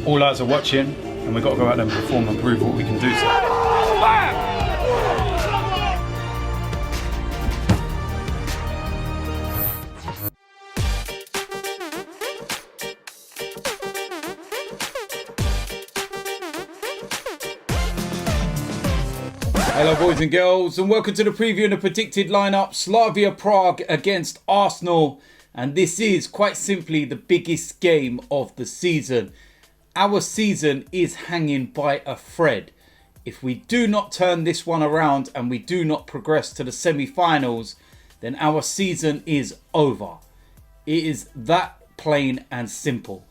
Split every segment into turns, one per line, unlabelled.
All eyes are watching, and we've got to go out there and perform and prove what we can do. Hello boys and girls, and welcome to the preview and the predicted lineup. Slavia Prague against Arsenal, and this is quite simply the biggest game of the season. Our season is hanging by a thread. If we do not turn this one around and we do not progress to the semi-finals, then our season is over. It is that plain and simple.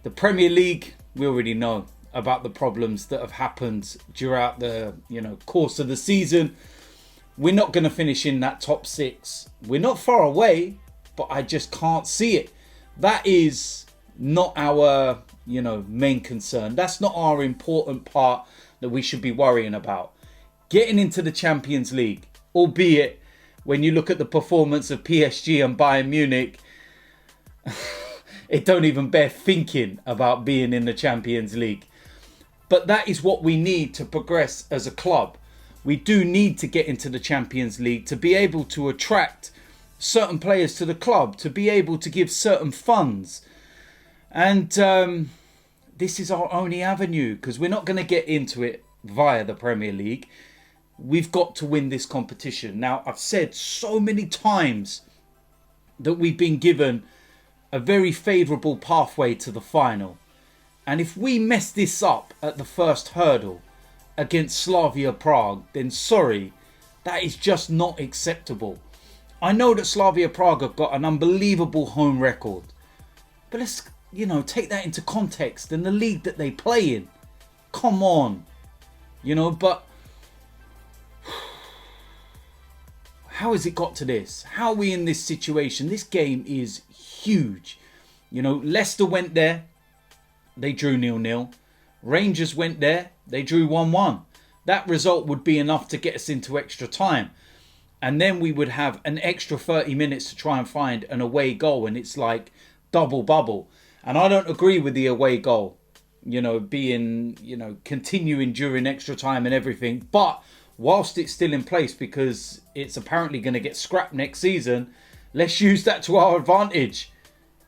The Premier League, we already know about the problems that have happened throughout the course of the season. We're not going to finish in that top six. We're not far away, but I just can't see it. That is not our main concern. That's not our important part that we should be worrying about. Getting into the Champions League, albeit when you look at the performance of PSG and Bayern Munich, it don't even bear thinking about being in the Champions League. But that is what we need to progress as a club. We do need to get into the Champions League to be able to attract certain players to the club, to be able to give certain funds. And this is our only avenue, because we're not going to get into it via the Premier League. We've got to win this competition. Now, I've said so many times that we've been given a very favourable pathway to the final. And if we mess this up at the first hurdle against Slavia Prague, then sorry, that is just not acceptable. I know that Slavia Prague have got an unbelievable home record, but let's, take that into context and the league that they play in. Come on, but how has it got to this? How are we in this situation? This game is huge. Leicester went there. They drew 0-0. Rangers went there. They drew 1-1. That result would be enough to get us into extra time. And then we would have an extra 30 minutes to try and find an away goal. And it's like double bubble. And I don't agree with the away goal, continuing during extra time and everything. But whilst it's still in place, because it's apparently going to get scrapped next season, let's use that to our advantage.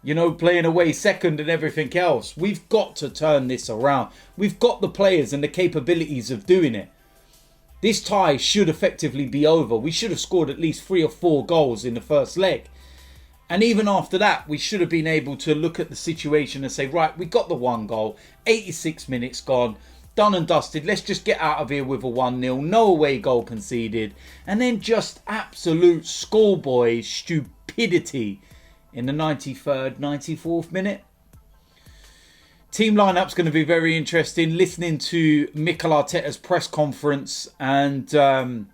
Playing away second and everything else. We've got to turn this around. We've got the players and the capabilities of doing it. This tie should effectively be over. We should have scored at least 3 or 4 goals in the first leg. And even after that, we should have been able to look at the situation and say, right, we got the 1 goal. 86 minutes gone. Done and dusted. Let's just get out of here with a 1-0. No away goal conceded. And then just absolute schoolboy stupidity in the 93rd, 94th minute. Team lineup's going to be very interesting. Listening to Mikel Arteta's press conference, and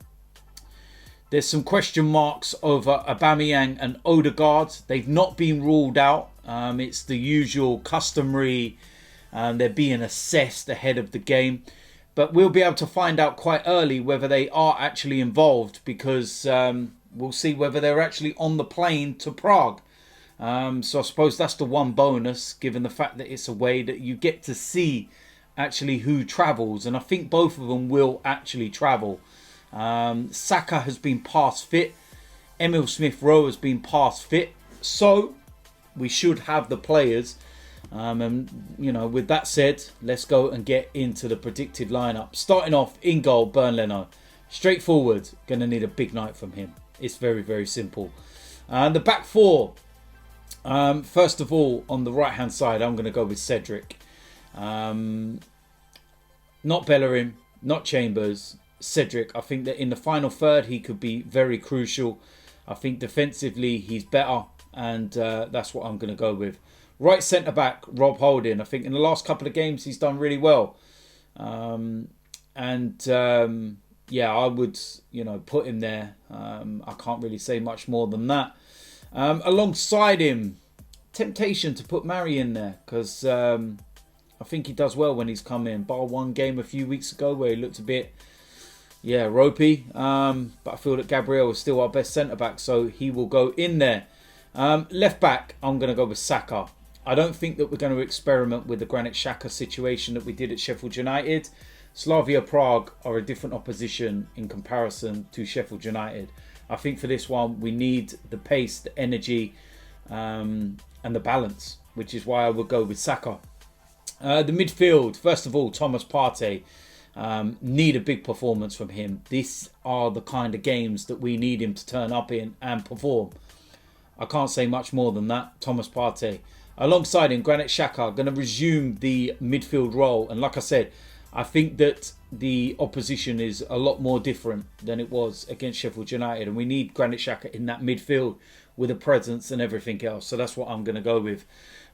there's some question marks over Aubameyang and Ødegaard. They've not been ruled out. It's the usual customary. They're being assessed ahead of the game. But we'll be able to find out quite early whether they are actually involved, because we'll see whether they're actually on the plane to Prague. So I suppose that's the one bonus, given the fact that it's away, that you get to see actually who travels. And I think both of them will actually travel. Saka has been past fit. Smith-Rowe has been past fit. So we should have the players. With that said, let's go and get into the predicted lineup. Starting off in goal, Leno. Straightforward. Going to need a big night from him. It's very, very simple. The back four. First of all, on the right-hand side, I'm going to go with Cedric. Not Bellerin, not Chambers, Cedric. I think that in the final third, he could be very crucial. I think defensively, he's better, and that's what I'm going to go with. Right centre-back, Rob Holding. I think in the last couple of games, he's done really well. I would, put him there. I can't really say much more than that. Alongside him, temptation to put Mari in there, because I think he does well when he's come in. Bar one game a few weeks ago where he looked a bit, ropey. But I feel that Gabriel is still our best centre-back, so he will go in there. Left back, I'm going to go with Saka. I don't think that we're going to experiment with the Granit Xhaka situation that we did at Sheffield United. Slavia Prague are a different opposition in comparison to Sheffield United. I think for this one, we need the pace, the energy, and the balance, which is why I would go with Saka. The midfield, first of all, Thomas Partey. Need a big performance from him. These are the kind of games that we need him to turn up in and perform. I can't say much more than that. Thomas Partey. Alongside him, Granit Xhaka going to resume the midfield role. And like I said, I think that the opposition is a lot more different than it was against Sheffield United. And we need Granit Xhaka in that midfield with a presence and everything else. So that's what I'm going to go with.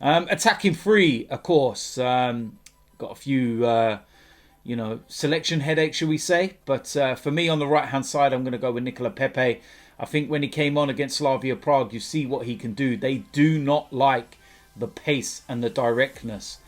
Attacking three, of course. Got a few, selection headaches, shall we say. But for me, on the right-hand side, I'm going to go with Nicola Pepe. I think when he came on against Slavia Prague, you see what he can do. They do not like the pace and the directness.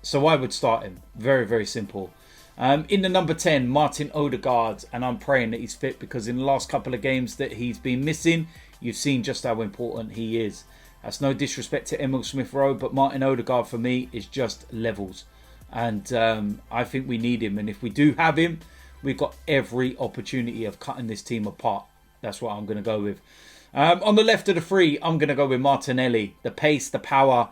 So I would start him. Very, very simple. In the number 10, Martin Ødegaard. And I'm praying that he's fit, because in the last couple of games that he's been missing, you've seen just how important he is. That's no disrespect to Emil Smith-Rowe, but Martin Ødegaard for me is just levels. And I think we need him. And if we do have him, we've got every opportunity of cutting this team apart. That's what I'm going to go with. On the left of the three, I'm going to go with Martinelli. The pace, the power,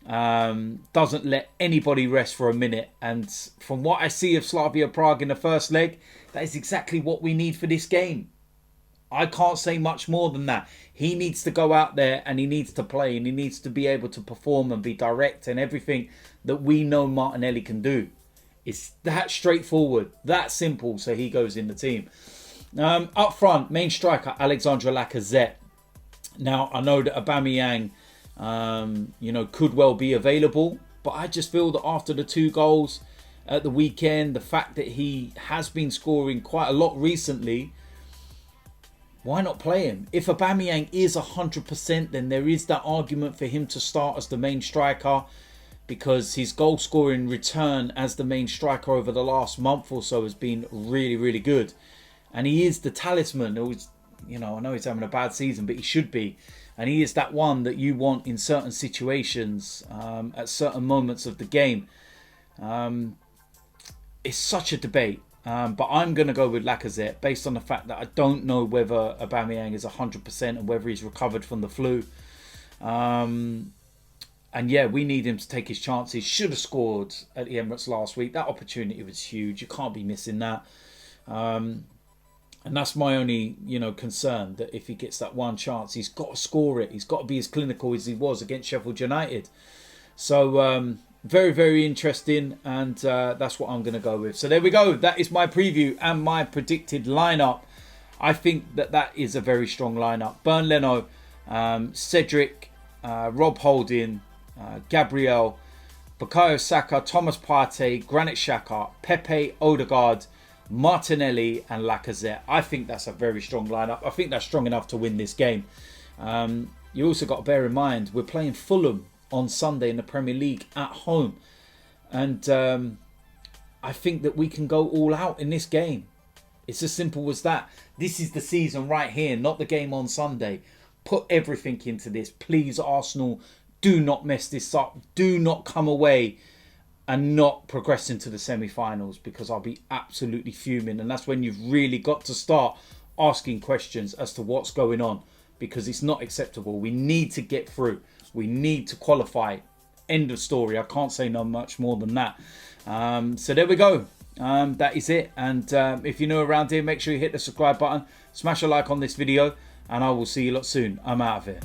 doesn't let anybody rest for a minute. And from what I see of Slavia Prague in the first leg, that is exactly what we need for this game. I can't say much more than that. He needs to go out there and he needs to play, and he needs to be able to perform and be direct and everything that we know Martinelli can do. It's that straightforward, that simple, so he goes in the team. Up front, main striker, Alexandre Lacazette. Now, I know that Aubameyang, could well be available, but I just feel that after the 2 goals at the weekend, the fact that he has been scoring quite a lot recently, why not play him? If Aubameyang is 100%, then there is that argument for him to start as the main striker, because his goal scoring return as the main striker over the last month or so has been really, really good. And he is the talisman. It was, I know he's having a bad season, but he should be. And he is that one that you want in certain situations, at certain moments of the game. It's such a debate. But I'm going to go with Lacazette based on the fact that I don't know whether Aubameyang is 100% and whether he's recovered from the flu. And yeah, we need him to take his chances. Should have scored at the Emirates last week. That opportunity was huge. You can't be missing that. And that's my only, concern, that if he gets that one chance, he's got to score it. He's got to be as clinical as he was against Sheffield United. So, very, very interesting. And that's what I'm going to go with. So there we go. That is my preview and my predicted lineup. I think that is a very strong lineup. Leno, Cedric, Rob Holding, Gabriel, Bukayo Saka, Thomas Partey, Granit Xhaka, Pepe, Ødegaard, Martinelli and Lacazette. I think that's a very strong lineup. I think that's strong enough to win this game. You also got to bear in mind, we're playing Fulham on Sunday in the Premier League at home. And I think that we can go all out in this game. It's as simple as that. This is the season right here, not the game on Sunday. Put everything into this. Please, Arsenal, do not mess this up. Do not come away and not progress into the semi-finals, because I'll be absolutely fuming. And that's when you've really got to start asking questions as to what's going on, because it's not acceptable. We need to get through. We need to qualify. End of story. I can't say no much more than that. So there we go. That is it. And if you're new around here, make sure you hit the subscribe button. Smash a like on this video. And I will see you lot soon. I'm out of here.